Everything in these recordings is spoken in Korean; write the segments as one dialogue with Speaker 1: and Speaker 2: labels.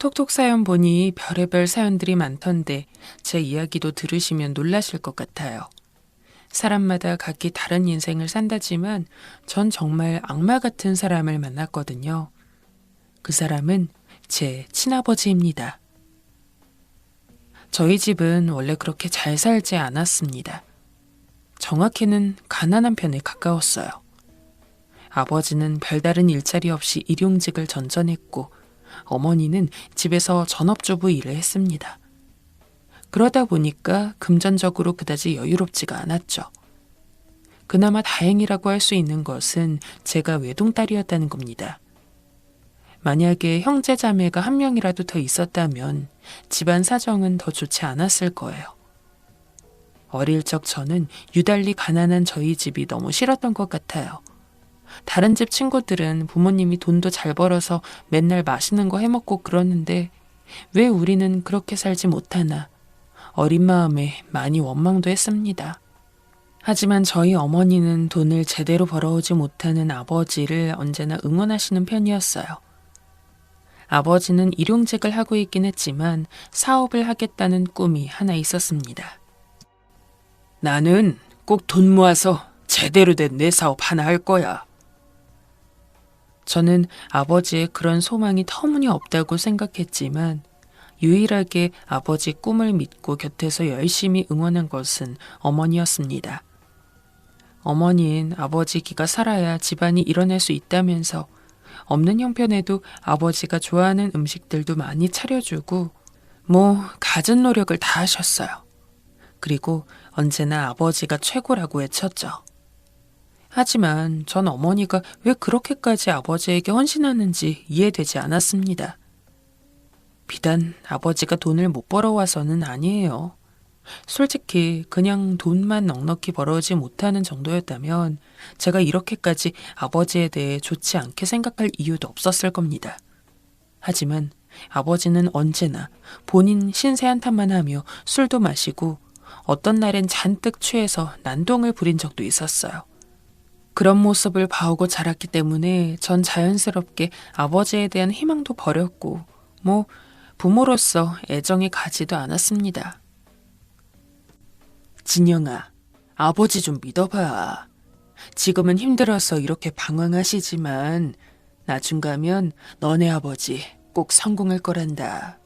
Speaker 1: 톡톡 사연 보니 별의별 사연들이 많던데 제 이야기도 들으시면 놀라실 것 같아요. 사람마다 각기 다른 인생을 산다지만 전 정말 악마 같은 사람을 만났거든요. 그 사람은 제 친아버지입니다. 저희 집은 원래 그렇게 잘 살지 않았습니다. 정확히는 가난한 편에 가까웠어요. 아버지는 별다른 일자리 없이 일용직을 전전했고 어머니는 집에서 전업주부 일을 했습니다. 그러다 보니까 금전적으로 그다지 여유롭지가 않았죠. 그나마 다행이라고 할 수 있는 것은 제가 외동딸이었다는 겁니다. 만약에 형제 자매가 한 명이라도 더 있었다면 집안 사정은 더 좋지 않았을 거예요. 어릴 적 저는 유달리 가난한 저희 집이 너무 싫었던 것 같아요. 다른 집 친구들은 부모님이 돈도 잘 벌어서 맨날 맛있는 거 해먹고 그러는데 왜 우리는 그렇게 살지 못하나 어린 마음에 많이 원망도 했습니다. 하지만 저희 어머니는 돈을 제대로 벌어오지 못하는 아버지를 언제나 응원하시는 편이었어요. 아버지는 일용직을 하고 있긴 했지만 사업을 하겠다는 꿈이 하나 있었습니다. 나는 꼭 돈 모아서 제대로 된 내 사업 하나 할 거야. 저는 아버지의 그런 소망이 터무니없다고 생각했지만 유일하게 아버지 꿈을 믿고 곁에서 열심히 응원한 것은 어머니였습니다. 어머니는 아버지 기가 살아야 집안이 일어날 수 있다면서 없는 형편에도 아버지가 좋아하는 음식들도 많이 차려주고 갖은 노력을 다 하셨어요. 그리고 언제나 아버지가 최고라고 외쳤죠. 하지만 전 어머니가 왜 그렇게까지 아버지에게 헌신하는지 이해되지 않았습니다. 비단 아버지가 돈을 못 벌어와서는 아니에요. 솔직히 그냥 돈만 넉넉히 벌어오지 못하는 정도였다면 제가 이렇게까지 아버지에 대해 좋지 않게 생각할 이유도 없었을 겁니다. 하지만 아버지는 언제나 본인 신세 한탄만 하며 술도 마시고 어떤 날엔 잔뜩 취해서 난동을 부린 적도 있었어요. 그런 모습을 봐오고 자랐기 때문에 전 자연스럽게 아버지에 대한 희망도 버렸고 부모로서 애정이 가지도 않았습니다. 진영아, 아버지 좀 믿어봐. 지금은 힘들어서 이렇게 방황하시지만 나중 가면 너네 아버지 꼭 성공할 거란다.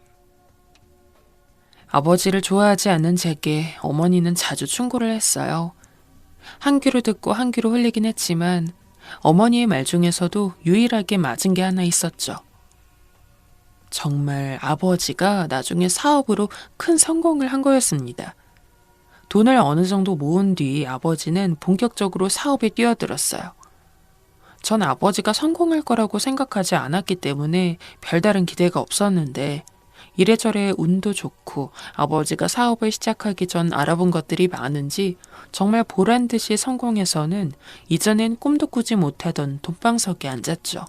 Speaker 1: 아버지를 좋아하지 않는 제게 어머니는 자주 충고를 했어요. 한 귀로 듣고 한 귀로 흘리긴 했지만 어머니의 말 중에서도 유일하게 맞은 게 하나 있었죠. 정말 아버지가 나중에 사업으로 큰 성공을 한 거였습니다. 돈을 어느 정도 모은 뒤 아버지는 본격적으로 사업에 뛰어들었어요. 전 아버지가 성공할 거라고 생각하지 않았기 때문에 별다른 기대가 없었는데 이래저래 운도 좋고 아버지가 사업을 시작하기 전 알아본 것들이 많은지 정말 보란듯이 성공해서는 이전엔 꿈도 꾸지 못하던 돈방석에 앉았죠.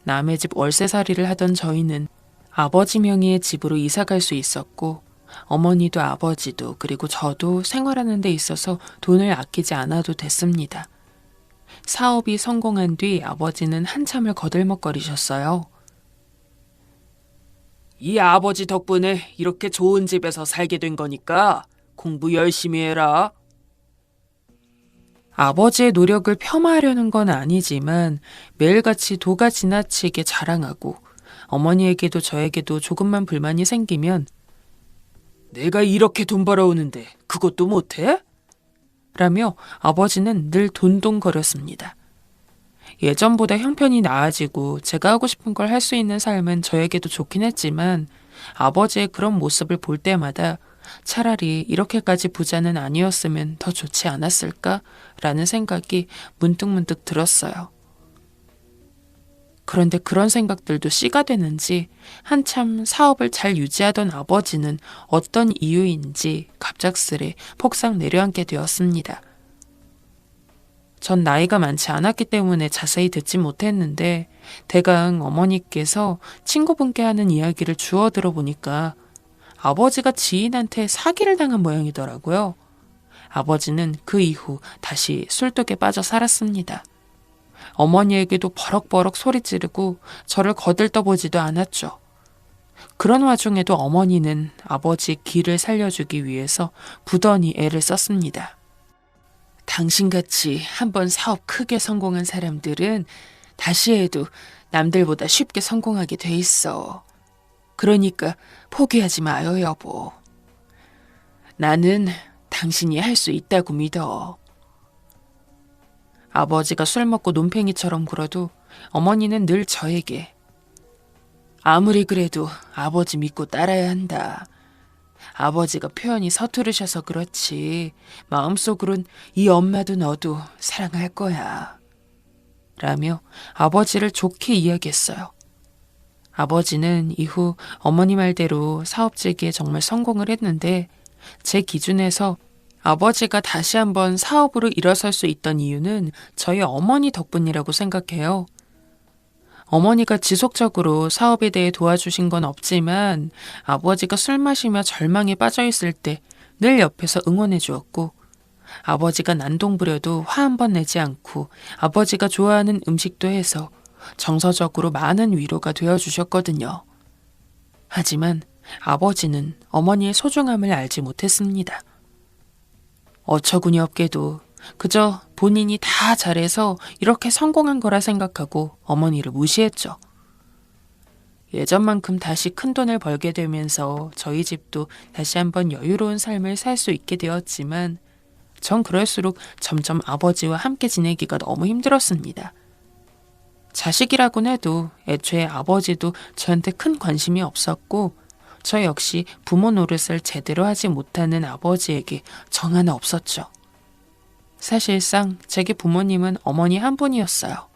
Speaker 1: 남의 집 월세살이를 하던 저희는 아버지 명의의 집으로 이사 갈 수 있었고 어머니도 아버지도 그리고 저도 생활하는 데 있어서 돈을 아끼지 않아도 됐습니다. 사업이 성공한 뒤 아버지는 한참을 거들먹거리셨어요. 이 아버지 덕분에 이렇게 좋은 집에서 살게 된 거니까 공부 열심히 해라. 아버지의 노력을 폄하하려는 건 아니지만 매일같이 도가 지나치게 자랑하고 어머니에게도 저에게도 조금만 불만이 생기면 내가 이렇게 돈 벌어오는데 그것도 못해? 라며 아버지는 늘 돈돈거렸습니다. 예전보다 형편이 나아지고 제가 하고 싶은 걸 할 수 있는 삶은 저에게도 좋긴 했지만 아버지의 그런 모습을 볼 때마다 차라리 이렇게까지 부자는 아니었으면 더 좋지 않았을까라는 생각이 문득문득 들었어요. 그런데 그런 생각들도 씨가 되는지 한참 사업을 잘 유지하던 아버지는 어떤 이유인지 갑작스레 폭삭 내려앉게 되었습니다. 전 나이가 많지 않았기 때문에 자세히 듣지 못했는데 대강 어머니께서 친구분께 하는 이야기를 주워 들어보니까 아버지가 지인한테 사기를 당한 모양이더라고요. 아버지는 그 이후 다시 술독에 빠져 살았습니다. 어머니에게도 버럭버럭 소리 지르고 저를 거들떠보지도 않았죠. 그런 와중에도 어머니는 아버지 길을 살려주기 위해서 부단히 애를 썼습니다. 당신같이 한번 사업 크게 성공한 사람들은 다시 해도 남들보다 쉽게 성공하게 돼 있어. 그러니까 포기하지 마요, 여보. 나는 당신이 할 수 있다고 믿어. 아버지가 술 먹고 논팽이처럼 굴어도 어머니는 늘 저에게 아무리 그래도 아버지 믿고 따라야 한다. 아버지가 표현이 서투르셔서 그렇지 마음속으론 이 엄마도 너도 사랑할 거야. 라며 아버지를 좋게 이야기했어요. 아버지는 이후 어머니 말대로 사업재기에 정말 성공을 했는데 제 기준에서 아버지가 다시 한번 사업으로 일어설 수 있던 이유는 저희 어머니 덕분이라고 생각해요. 어머니가 지속적으로 사업에 대해 도와주신 건 없지만 아버지가 술 마시며 절망에 빠져 있을 때 늘 옆에서 응원해 주었고 아버지가 난동 부려도 화 한 번 내지 않고 아버지가 좋아하는 음식도 해서 정서적으로 많은 위로가 되어주셨거든요. 하지만 아버지는 어머니의 소중함을 알지 못했습니다. 어처구니 없게도 그저 본인이 다 잘해서 이렇게 성공한 거라 생각하고 어머니를 무시했죠. 예전만큼 다시 큰 돈을 벌게 되면서 저희 집도 다시 한번 여유로운 삶을 살 수 있게 되었지만 전 그럴수록 점점 아버지와 함께 지내기가 너무 힘들었습니다. 자식이라곤 해도 애초에 아버지도 저한테 큰 관심이 없었고 저 역시 부모 노릇을 제대로 하지 못하는 아버지에게 정 하나 없었죠. 사실상 제게 부모님은 어머니 한 분이었어요.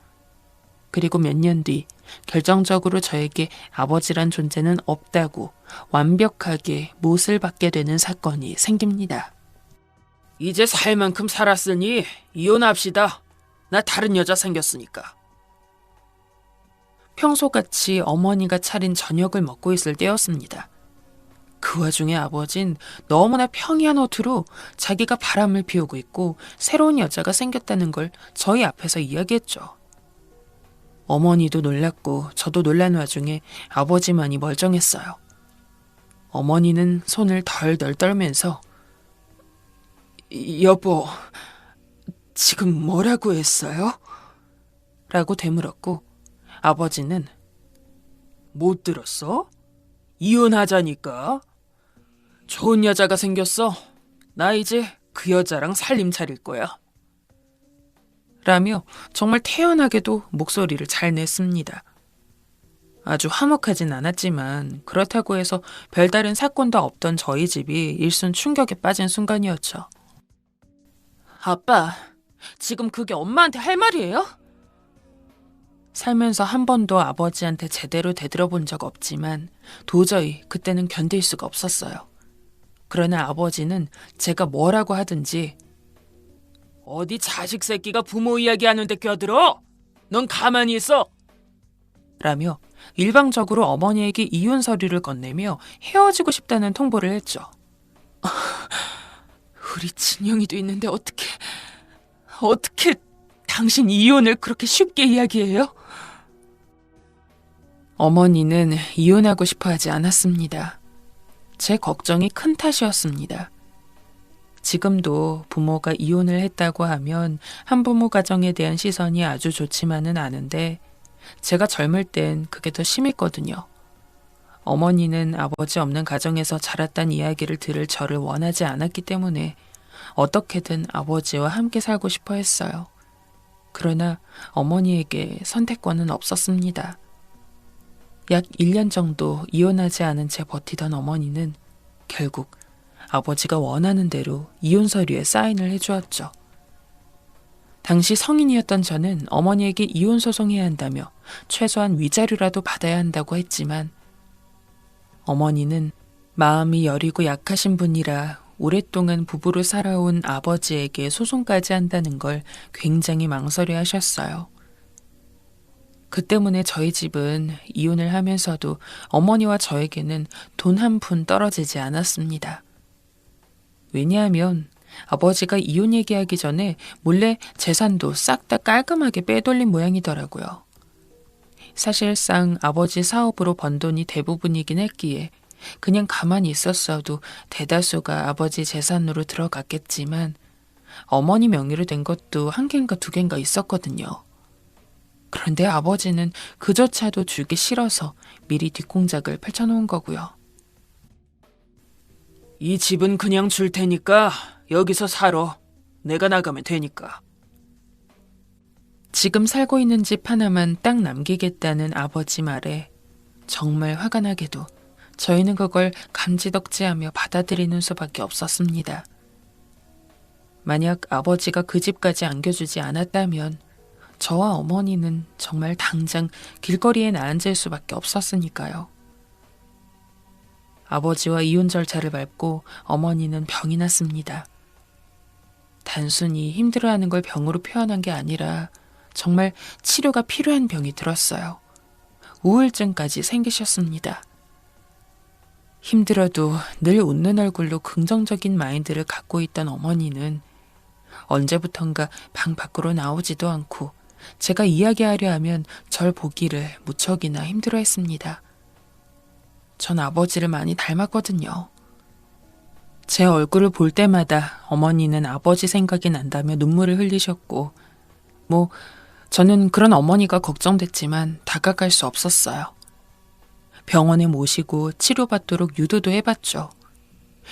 Speaker 1: 그리고 몇 년 뒤 결정적으로 저에게 아버지란 존재는 없다고 완벽하게 못을 받게 되는 사건이 생깁니다. 이제 살 만큼 살았으니 이혼합시다. 나 다른 여자 생겼으니까. 평소같이 어머니가 차린 저녁을 먹고 있을 때였습니다. 그 와중에 아버진 너무나 평이한 어투로 자기가 바람을 피우고 있고 새로운 여자가 생겼다는 걸 저희 앞에서 이야기했죠. 어머니도 놀랐고 저도 놀란 와중에 아버지만이 멀쩡했어요. 어머니는 손을 덜덜 떨면서 여보, 지금 뭐라고 했어요? 라고 되물었고 아버지는 못 들었어? 이혼하자니까. 좋은 여자가 생겼어. 나 이제 그 여자랑 살림 차릴 거야. 라며 정말 태연하게도 목소리를 잘 냈습니다. 아주 화목하진 않았지만 그렇다고 해서 별다른 사건도 없던 저희 집이 일순 충격에 빠진 순간이었죠. 아빠, 지금 그게 엄마한테 할 말이에요? 살면서 한 번도 아버지한테 제대로 되들어본 적 없지만 도저히 그때는 견딜 수가 없었어요. 그러나 아버지는 제가 뭐라고 하든지 어디 자식 새끼가 부모 이야기하는데 껴들어? 넌 가만히 있어! 라며 일방적으로 어머니에게 이혼 서류를 건네며 헤어지고 싶다는 통보를 했죠. 우리 진영이도 있는데 어떻게 당신 이혼을 그렇게 쉽게 이야기해요? 어머니는 이혼하고 싶어 하지 않았습니다. 제 걱정이 큰 탓이었습니다. 지금도 부모가 이혼을 했다고 하면 한부모 가정에 대한 시선이 아주 좋지만은 않은데 제가 젊을 땐 그게 더 심했거든요. 어머니는 아버지 없는 가정에서 자랐다는 이야기를 들을 저를 원하지 않았기 때문에 어떻게든 아버지와 함께 살고 싶어 했어요. 그러나 어머니에게 선택권은 없었습니다. 약 1년 정도 이혼하지 않은 채 버티던 어머니는 결국 아버지가 원하는 대로 이혼 서류에 사인을 해주었죠. 당시 성인이었던 저는 어머니에게 이혼 소송해야 한다며 최소한 위자료라도 받아야 한다고 했지만 어머니는 마음이 여리고 약하신 분이라 오랫동안 부부로 살아온 아버지에게 소송까지 한다는 걸 굉장히 망설여 하셨어요. 그 때문에 저희 집은 이혼을 하면서도 어머니와 저에게는 돈 한 푼 떨어지지 않았습니다. 왜냐하면 아버지가 이혼 얘기하기 전에 몰래 재산도 싹 다 깔끔하게 빼돌린 모양이더라고요. 사실상 아버지 사업으로 번 돈이 대부분이긴 했기에 그냥 가만히 있었어도 대다수가 아버지 재산으로 들어갔겠지만 어머니 명의로 된 것도 한 개인가 두 개인가 있었거든요. 그런데 아버지는 그조차도 주기 싫어서 미리 뒷공작을 펼쳐놓은 거고요. 이 집은 그냥 줄 테니까 여기서 살아. 내가 나가면 되니까. 지금 살고 있는 집 하나만 딱 남기겠다는 아버지 말에 정말 화가 나게도 저희는 그걸 감지덕지하며 받아들이는 수밖에 없었습니다. 만약 아버지가 그 집까지 안겨주지 않았다면 저와 어머니는 정말 당장 길거리에 나앉을 수밖에 없었으니까요. 아버지와 이혼 절차를 밟고 어머니는 병이 났습니다. 단순히 힘들어하는 걸 병으로 표현한 게 아니라 정말 치료가 필요한 병이 들었어요. 우울증까지 생기셨습니다. 힘들어도 늘 웃는 얼굴로 긍정적인 마인드를 갖고 있던 어머니는 언제부턴가 방 밖으로 나오지도 않고 제가 이야기하려 하면 절 보기를 무척이나 힘들어했습니다. 전 아버지를 많이 닮았거든요. 제 얼굴을 볼 때마다 어머니는 아버지 생각이 난다며 눈물을 흘리셨고 저는 그런 어머니가 걱정됐지만 다가갈 수 없었어요. 병원에 모시고 치료받도록 유도도 해봤죠.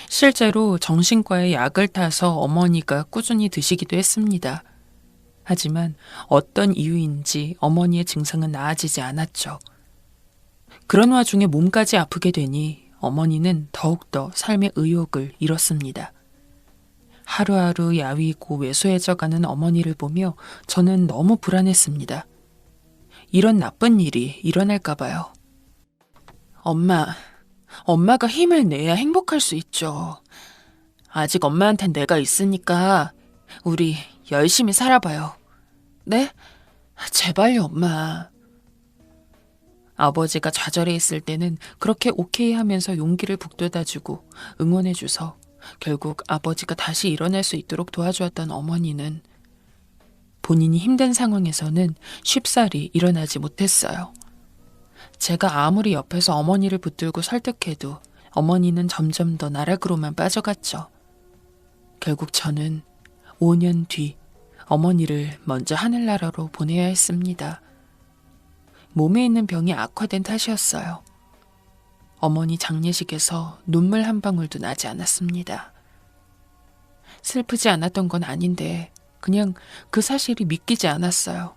Speaker 1: 실제로 정신과에 약을 타서 어머니가 꾸준히 드시기도 했습니다. 하지만 어떤 이유인지 어머니의 증상은 나아지지 않았죠. 그런 와중에 몸까지 아프게 되니 어머니는 더욱더 삶의 의욕을 잃었습니다. 하루하루 야위고 왜소해져가는 어머니를 보며 저는 너무 불안했습니다. 이런 나쁜 일이 일어날까 봐요. 엄마가 힘을 내야 행복할 수 있죠. 아직 엄마한텐 내가 있으니까 우리 열심히 살아봐요. 네? 제발요, 엄마. 아버지가 좌절해 있을 때는 그렇게 오케이 하면서 용기를 북돋아주고 응원해줘서 결국 아버지가 다시 일어날 수 있도록 도와주었던 어머니는 본인이 힘든 상황에서는 쉽사리 일어나지 못했어요. 제가 아무리 옆에서 어머니를 붙들고 설득해도 어머니는 점점 더 나락으로만 빠져갔죠. 결국 저는 5년 뒤 어머니를 먼저 하늘나라로 보내야 했습니다. 몸에 있는 병이 악화된 탓이었어요. 어머니 장례식에서 눈물 한 방울도 나지 않았습니다. 슬프지 않았던 건 아닌데 그냥 그 사실이 믿기지 않았어요.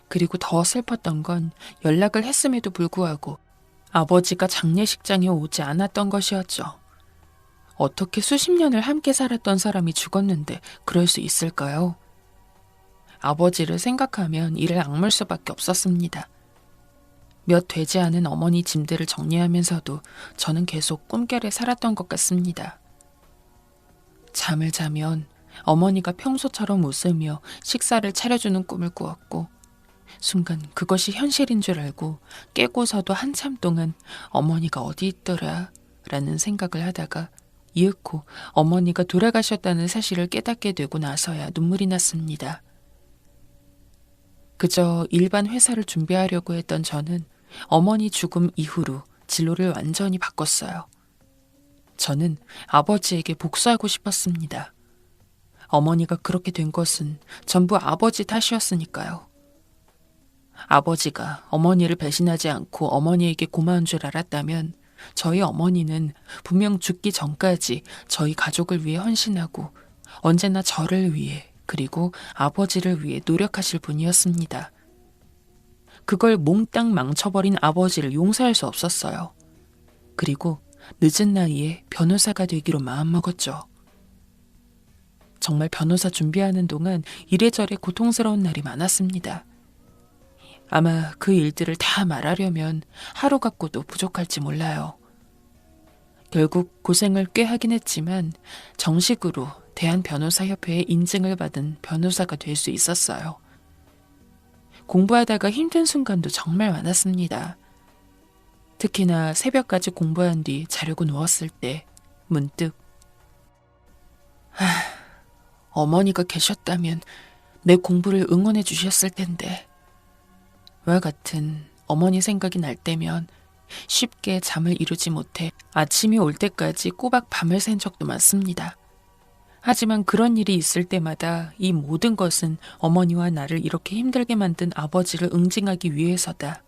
Speaker 1: 그리고 더 슬펐던 건 연락을 했음에도 불구하고 아버지가 장례식장에 오지 않았던 것이었죠. 어떻게 수십 년을 함께 살았던 사람이 죽었는데 그럴 수 있을까요? 아버지를 생각하면 이를 악물 수밖에 없었습니다. 몇 되지 않은 어머니 짐들을 정리하면서도 저는 계속 꿈결에 살았던 것 같습니다. 잠을 자면 어머니가 평소처럼 웃으며 식사를 차려주는 꿈을 꾸었고 순간 그것이 현실인 줄 알고 깨고서도 한참 동안 어머니가 어디 있더라 라는 생각을 하다가 이윽고 어머니가 돌아가셨다는 사실을 깨닫게 되고 나서야 눈물이 났습니다. 그저 일반 회사를 준비하려고 했던 저는 어머니 죽음 이후로 진로를 완전히 바꿨어요. 저는 아버지에게 복수하고 싶었습니다. 어머니가 그렇게 된 것은 전부 아버지 탓이었으니까요. 아버지가 어머니를 배신하지 않고 어머니에게 고마운 줄 알았다면 저희 어머니는 분명 죽기 전까지 저희 가족을 위해 헌신하고 언제나 저를 위해 그리고 아버지를 위해 노력하실 분이었습니다. 그걸 몽땅 망쳐버린 아버지를 용서할 수 없었어요. 그리고 늦은 나이에 변호사가 되기로 마음먹었죠. 정말 변호사 준비하는 동안 이래저래 고통스러운 날이 많았습니다. 아마 그 일들을 다 말하려면 하루 갖고도 부족할지 몰라요. 결국 고생을 꽤 하긴 했지만 정식으로 대한변호사협회의 인증을 받은 변호사가 될 수 있었어요. 공부하다가 힘든 순간도 정말 많았습니다. 특히나 새벽까지 공부한 뒤 자려고 누웠을 때 문득 어머니가 계셨다면 내 공부를 응원해 주셨을 텐데 와 같은 어머니 생각이 날 때면 쉽게 잠을 이루지 못해 아침이 올 때까지 꼬박 밤을 샌 적도 많습니다. 하지만 그런 일이 있을 때마다 이 모든 것은 어머니와 나를 이렇게 힘들게 만든 아버지를 응징하기 위해서다.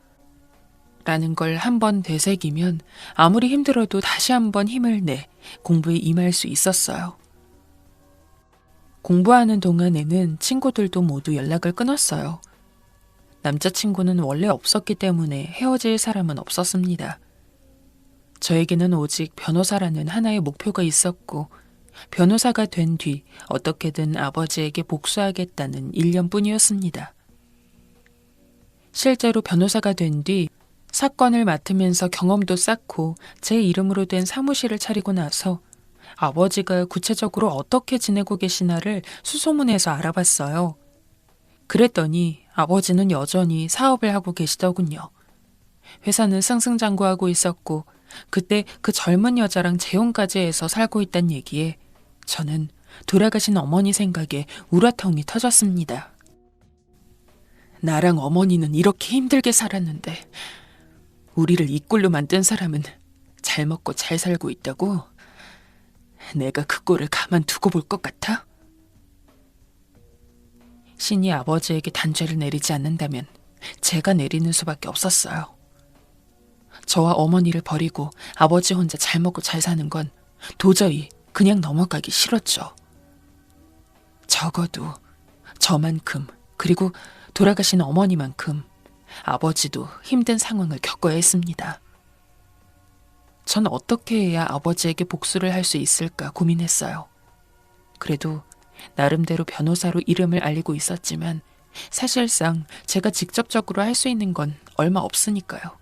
Speaker 1: 라는 걸 한번 되새기면 아무리 힘들어도 다시 한번 힘을 내 공부에 임할 수 있었어요. 공부하는 동안에는 친구들도 모두 연락을 끊었어요. 남자친구는 원래 없었기 때문에 헤어질 사람은 없었습니다. 저에게는 오직 변호사라는 하나의 목표가 있었고 변호사가 된 뒤 어떻게든 아버지에게 복수하겠다는 일념뿐이었습니다. 실제로 변호사가 된 뒤 사건을 맡으면서 경험도 쌓고 제 이름으로 된 사무실을 차리고 나서 아버지가 구체적으로 어떻게 지내고 계시나를 수소문해서 알아봤어요. 그랬더니 아버지는 여전히 사업을 하고 계시더군요. 회사는 승승장구하고 있었고 그때 그 젊은 여자랑 재혼까지 해서 살고 있단 얘기에 저는 돌아가신 어머니 생각에 우라통이 터졌습니다. 나랑 어머니는 이렇게 힘들게 살았는데 우리를 이 꼴로 만든 사람은 잘 먹고 잘 살고 있다고? 내가 그 꼴을 가만두고 볼 것 같아? 신이 아버지에게 단죄를 내리지 않는다면 제가 내리는 수밖에 없었어요. 저와 어머니를 버리고 아버지 혼자 잘 먹고 잘 사는 건 도저히 그냥 넘어가기 싫었죠. 적어도 저만큼 그리고 돌아가신 어머니만큼 아버지도 힘든 상황을 겪어야 했습니다. 전 어떻게 해야 아버지에게 복수를 할 수 있을까 고민했어요. 그래도 나름대로 변호사로 이름을 알리고 있었지만 사실상 제가 직접적으로 할 수 있는 건 얼마 없으니까요.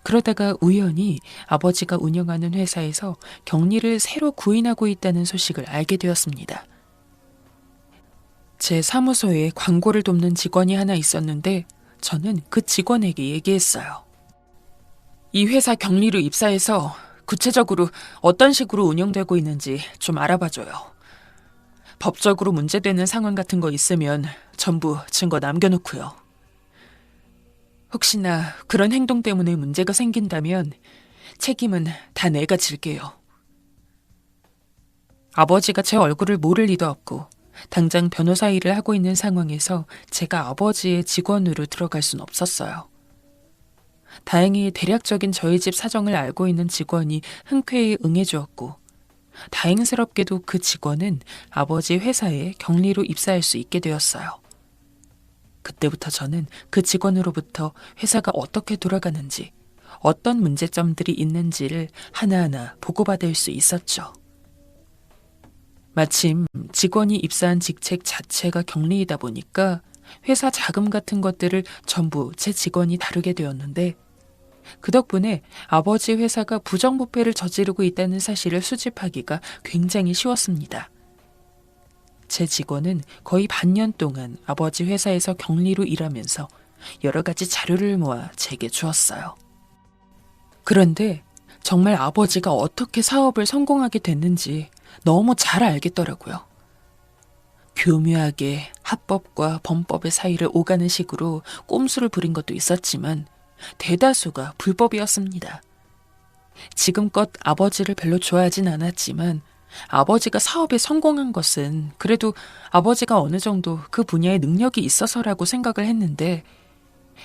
Speaker 1: 그러다가 우연히 아버지가 운영하는 회사에서 격리를 새로 구인하고 있다는 소식을 알게 되었습니다. 제 사무소에 광고를 돕는 직원이 하나 있었는데 저는 그 직원에게 얘기했어요. 이 회사 격리로 입사해서 구체적으로 어떤 식으로 운영되고 있는지 좀 알아봐줘요. 법적으로 문제되는 상황 같은 거 있으면 전부 증거 남겨놓고요. 혹시나 그런 행동 때문에 문제가 생긴다면 책임은 다 내가 질게요. 아버지가 제 얼굴을 모를 리도 없고 당장 변호사 일을 하고 있는 상황에서 제가 아버지의 직원으로 들어갈 순 없었어요. 다행히 대략적인 저희 집 사정을 알고 있는 직원이 흔쾌히 응해주었고 다행스럽게도 그 직원은 아버지 회사에 격리로 입사할 수 있게 되었어요. 그때부터 저는 그 직원으로부터 회사가 어떻게 돌아가는지, 어떤 문제점들이 있는지를 하나하나 보고받을 수 있었죠. 마침 직원이 입사한 직책 자체가 격리이다 보니까 회사 자금 같은 것들을 전부 제 직원이 다루게 되었는데 그 덕분에 아버지 회사가 부정부패를 저지르고 있다는 사실을 수집하기가 굉장히 쉬웠습니다. 제 직원은 거의 반년 동안 아버지 회사에서 격리로 일하면서 여러 가지 자료를 모아 제게 주었어요. 그런데 정말 아버지가 어떻게 사업을 성공하게 됐는지 너무 잘 알겠더라고요. 교묘하게 합법과 범법의 사이를 오가는 식으로 꼼수를 부린 것도 있었지만 대다수가 불법이었습니다. 지금껏 아버지를 별로 좋아하진 않았지만 아버지가 사업에 성공한 것은 그래도 아버지가 어느 정도 그 분야에 능력이 있어서라고 생각을 했는데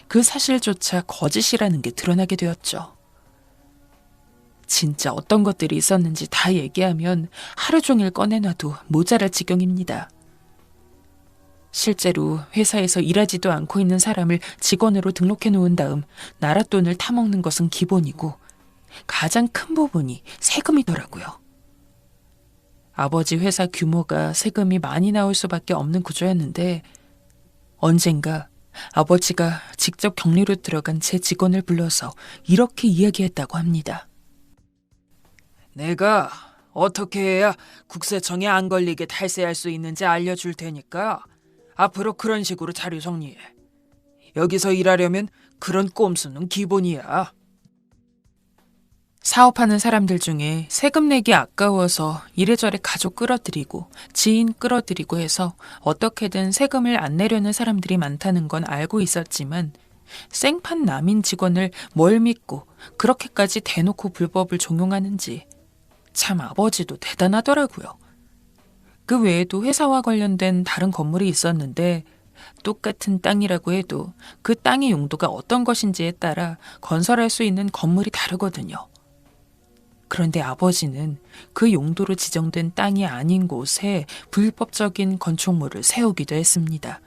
Speaker 1: 그 사실조차 거짓이라는 게 드러나게 되었죠. 진짜 어떤 것들이 있었는지 다 얘기하면 하루 종일 꺼내놔도 모자랄 지경입니다. 실제로 회사에서 일하지도 않고 있는 사람을 직원으로 등록해 놓은 다음 나랏돈을 타먹는 것은 기본이고 가장 큰 부분이 세금이더라고요. 아버지 회사 규모가 세금이 많이 나올 수밖에 없는 구조였는데 언젠가 아버지가 직접 격리로 들어간 제 직원을 불러서 이렇게 이야기했다고 합니다. 내가 어떻게 해야 국세청에 안 걸리게 탈세할 수 있는지 알려줄 테니까 앞으로 그런 식으로 자료 정리해. 여기서 일하려면 그런 꼼수는 기본이야. 사업하는 사람들 중에 세금 내기 아까워서 이래저래 가족 끌어들이고 지인 끌어들이고 해서 어떻게든 세금을 안 내려는 사람들이 많다는 건 알고 있었지만 생판 남인 직원을 뭘 믿고 그렇게까지 대놓고 불법을 종용하는지 참 아버지도 대단하더라고요. 그 외에도 회사와 관련된 다른 건물이 있었는데 똑같은 땅이라고 해도 그 땅의 용도가 어떤 것인지에 따라 건설할 수 있는 건물이 다르거든요. 그런데 아버지는 그 용도로 지정된 땅이 아닌 곳에 불법적인 건축물을 세우기도 했습니다.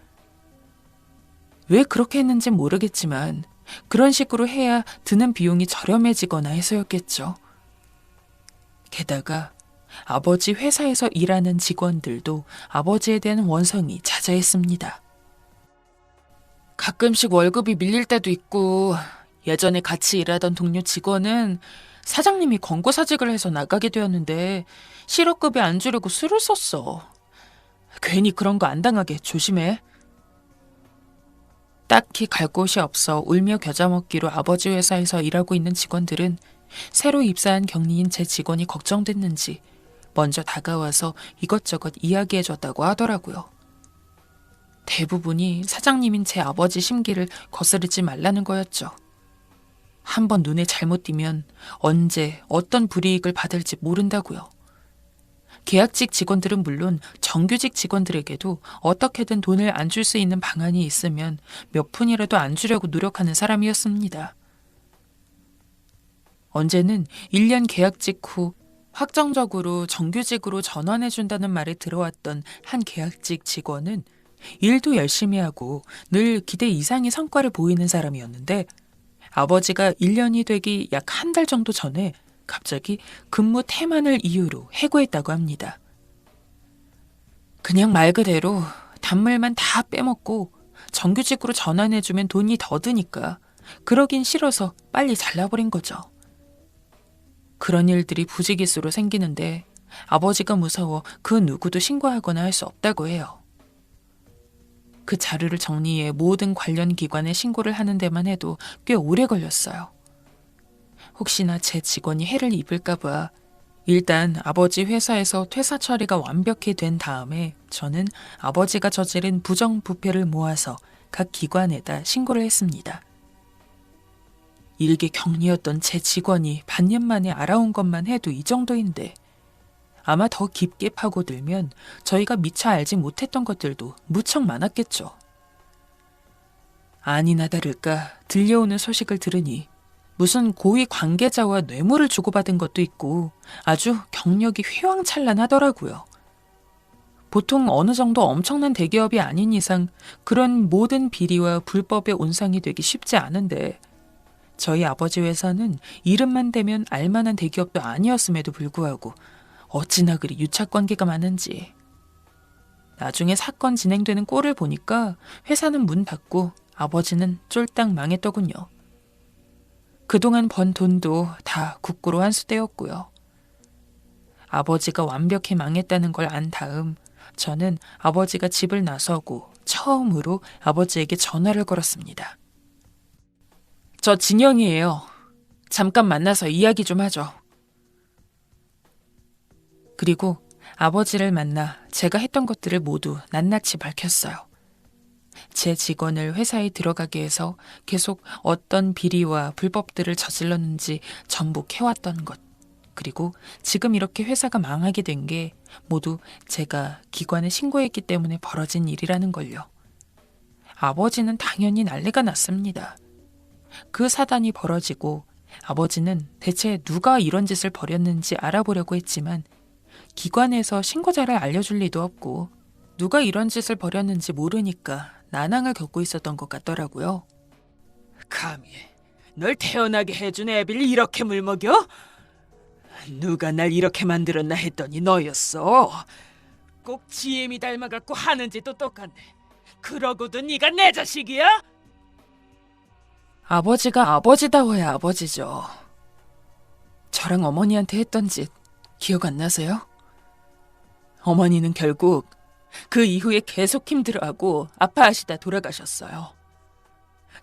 Speaker 1: 왜 그렇게 했는지 모르겠지만 그런 식으로 해야 드는 비용이 저렴해지거나 해서였겠죠. 게다가 아버지 회사에서 일하는 직원들도 아버지에 대한 원성이 자자했습니다. 가끔씩 월급이 밀릴 때도 있고 예전에 같이 일하던 동료 직원은 사장님이 권고사직을 해서 나가게 되었는데 실업급여 안 주려고 술을 썼어. 괜히 그런 거 안 당하게 조심해. 딱히 갈 곳이 없어 울며 겨자 먹기로 아버지 회사에서 일하고 있는 직원들은 새로 입사한 격리인 제 직원이 걱정됐는지 먼저 다가와서 이것저것 이야기해줬다고 하더라고요. 대부분이 사장님인 제 아버지 심기를 거스르지 말라는 거였죠. 한번 눈에 잘못 띄면 언제 어떤 불이익을 받을지 모른다고요. 계약직 직원들은 물론 정규직 직원들에게도 어떻게든 돈을 안 줄 수 있는 방안이 있으면 몇 푼이라도 안 주려고 노력하는 사람이었습니다. 언제는 1년 계약직 후 확정적으로 정규직으로 전환해준다는 말이 들어왔던 한 계약직 직원은 일도 열심히 하고 늘 기대 이상의 성과를 보이는 사람이었는데 아버지가 1년이 되기 약 한 달 정도 전에 갑자기 근무 태만을 이유로 해고했다고 합니다. 그냥 말 그대로 단물만 다 빼먹고 정규직으로 전환해주면 돈이 더 드니까 그러긴 싫어서 빨리 잘라버린 거죠. 그런 일들이 부지기수로 생기는데 아버지가 무서워 그 누구도 신고하거나 할 수 없다고 해요. 그 자료를 정리해 모든 관련 기관에 신고를 하는 데만 해도 꽤 오래 걸렸어요. 혹시나 제 직원이 해를 입을까봐 일단 아버지 회사에서 퇴사 처리가 완벽히 된 다음에 저는 아버지가 저지른 부정부패를 모아서 각 기관에다 신고를 했습니다. 일개 격리였던 제 직원이 반년 만에 알아온 것만 해도 이 정도인데 아마 더 깊게 파고들면 저희가 미처 알지 못했던 것들도 무척 많았겠죠. 아니나 다를까 들려오는 소식을 들으니 무슨 고위 관계자와 뇌물을 주고받은 것도 있고 아주 경력이 휘황찬란하더라고요. 보통 어느 정도 엄청난 대기업이 아닌 이상 그런 모든 비리와 불법의 온상이 되기 쉽지 않은데 저희 아버지 회사는 이름만 대면 알만한 대기업도 아니었음에도 불구하고 어찌나 그리 유착관계가 많은지. 나중에 사건 진행되는 꼴을 보니까 회사는 문 닫고 아버지는 쫄딱 망했더군요. 그동안 번 돈도 다 국고로 환수되었고요. 아버지가 완벽히 망했다는 걸 안 다음 저는 아버지가 집을 나서고 처음으로 아버지에게 전화를 걸었습니다. 저 진영이에요. 잠깐 만나서 이야기 좀 하죠. 그리고 아버지를 만나 제가 했던 것들을 모두 낱낱이 밝혔어요. 제 직원을 회사에 들어가게 해서 계속 어떤 비리와 불법들을 저질렀는지 전부 캐왔던 것. 그리고 지금 이렇게 회사가 망하게 된 게 모두 제가 기관에 신고했기 때문에 벌어진 일이라는 걸요. 아버지는 당연히 난리가 났습니다. 그 사단이 벌어지고 아버지는 대체 누가 이런 짓을 벌였는지 알아보려고 했지만 기관에서 신고자를 알려줄 리도 없고 누가 이런 짓을 벌였는지 모르니까 난항을 겪고 있었던 것 같더라고요.
Speaker 2: 감히 널 태어나게 해준 애비를 이렇게 물먹여? 누가 날 이렇게 만들었나 했더니 너였어. 꼭 지엠이 닮아갖고 하는 짓도 똑같네. 그러고도 네가 내 자식이야?
Speaker 1: 아버지가 아버지다워야 아버지죠. 저랑 어머니한테 했던 짓 기억 안 나세요? 어머니는 결국 그 이후에 계속 힘들어하고 아파하시다 돌아가셨어요.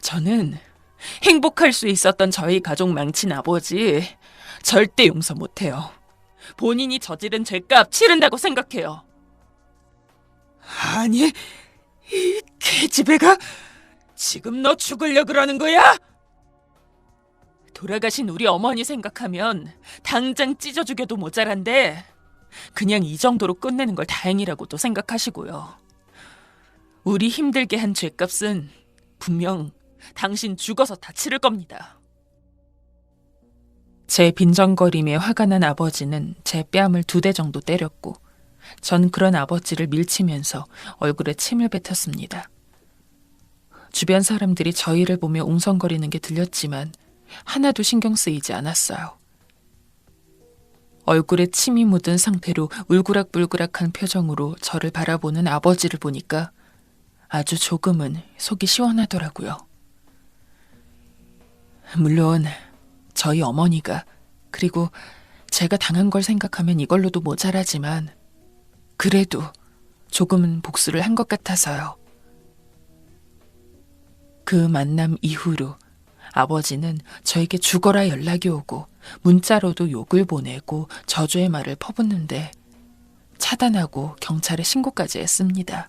Speaker 1: 저는 행복할 수 있었던 저희 가족 망친 아버지,
Speaker 2: 절대 용서 못해요. 본인이 저지른 죄값 치른다고 생각해요. 아니, 이 계집애가 지금 너 죽으려 그러는 거야? 돌아가신 우리 어머니 생각하면 당장 찢어 죽여도 모자란데 그냥 이 정도로 끝내는 걸 다행이라고도 생각하시고요. 우리 힘들게 한 죄값은 분명 당신 죽어서 다 치를 겁니다.
Speaker 1: 제 빈정거림에 화가 난 아버지는 제 뺨을 2대 정도 때렸고 전 그런 아버지를 밀치면서 얼굴에 침을 뱉었습니다. 주변 사람들이 저희를 보며 웅성거리는 게 들렸지만 하나도 신경 쓰이지 않았어요. 얼굴에 침이 묻은 상태로 울그락불그락한 표정으로 저를 바라보는 아버지를 보니까 아주 조금은 속이 시원하더라고요. 물론 저희 어머니가 그리고 제가 당한 걸 생각하면 이걸로도 모자라지만 그래도 조금은 복수를 한 것 같아서요. 그 만남 이후로 아버지는 저에게 죽어라 연락이 오고 문자로도 욕을 보내고 저주의 말을 퍼붓는데 차단하고 경찰에 신고까지 했습니다.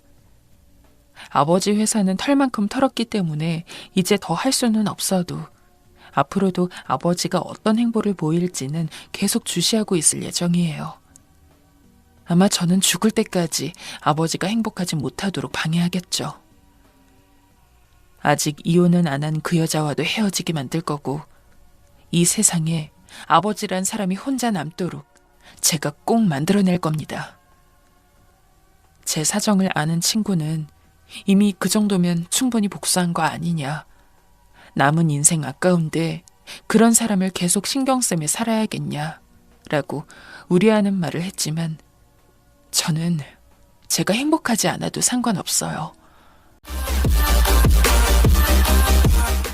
Speaker 1: 아버지 회사는 털만큼 털었기 때문에 이제 더 할 수는 없어도 앞으로도 아버지가 어떤 행보를 보일지는 계속 주시하고 있을 예정이에요. 아마 저는 죽을 때까지 아버지가 행복하지 못하도록 방해하겠죠. 아직 이혼은 안 한 그 여자와도 헤어지게 만들 거고 이 세상에 아버지란 사람이 혼자 남도록 제가 꼭 만들어낼 겁니다. 제 사정을 아는 친구는 이미 그 정도면 충분히 복수한 거 아니냐. 남은 인생 아까운데 그런 사람을 계속 신경 쓰며 살아야겠냐 라고 우려하는 말을 했지만 저는 제가 행복하지 않아도 상관없어요.